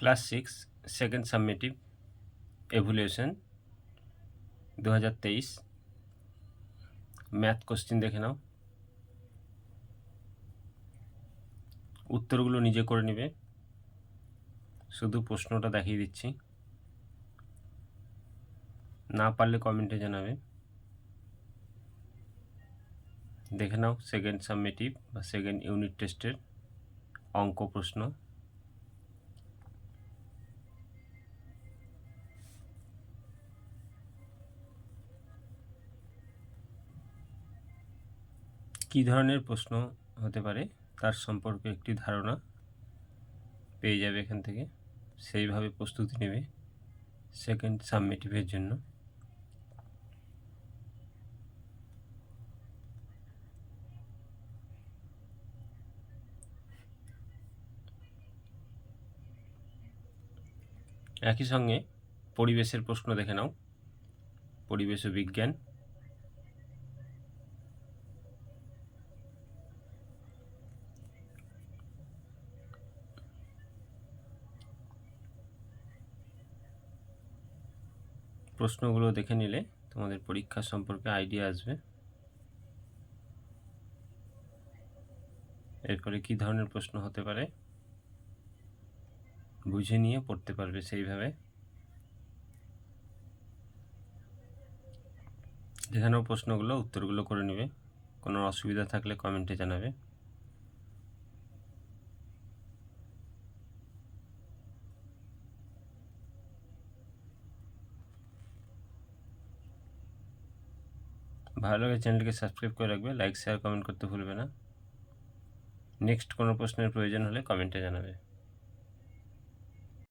Class 6 second সাবমিটিভ evaluation 2023 math question দেখে নাও। উত্তরগুলো নিজে করে নেবে, শুধু প্রশ্নটা দেখিয়ে দিচ্ছি, না পারলে কমেন্টে জানাবে। দেখে নাও সেকেন্ড সাবমিটিভ বা সেকেন্ড ইউনিট টেস্টের অঙ্ক প্রশ্ন। কী ধরনের প্রশ্ন হতে পারে তার সম্পর্কে একটি ধারণা পেয়ে যাবে এখান থেকে, সেইভাবে প্রস্তুতি নেবে সেকেন্ড সাবমিটিভের জন্য। একই সঙ্গে পরিবেশের প্রশ্ন দেখে নাও, পরিবেশ ও বিজ্ঞান। প্রশ্নগুলো দেখে নিলে তোমাদের পরীক্ষা সম্পর্কে আইডিয়া আসবে। এরপরে কী ধরনের প্রশ্ন হতে পারে বুঝে নিয়ে পড়তে পারবে সেইভাবে। দেখে নাও প্রশ্নগুলো, উত্তরগুলো করে নেবে। কোনো অসুবিধা থাকলে কমেন্টে জানাবে। ভালো লাগে চ্যানেলটিকে সাবস্ক্রাইব করে রাখবে, লাইক শেয়ার কমেন্ট করতে ভুলবে না। নেক্সট কোনো প্রশ্নের প্রয়োজন হলে কমেন্টে জানাবে।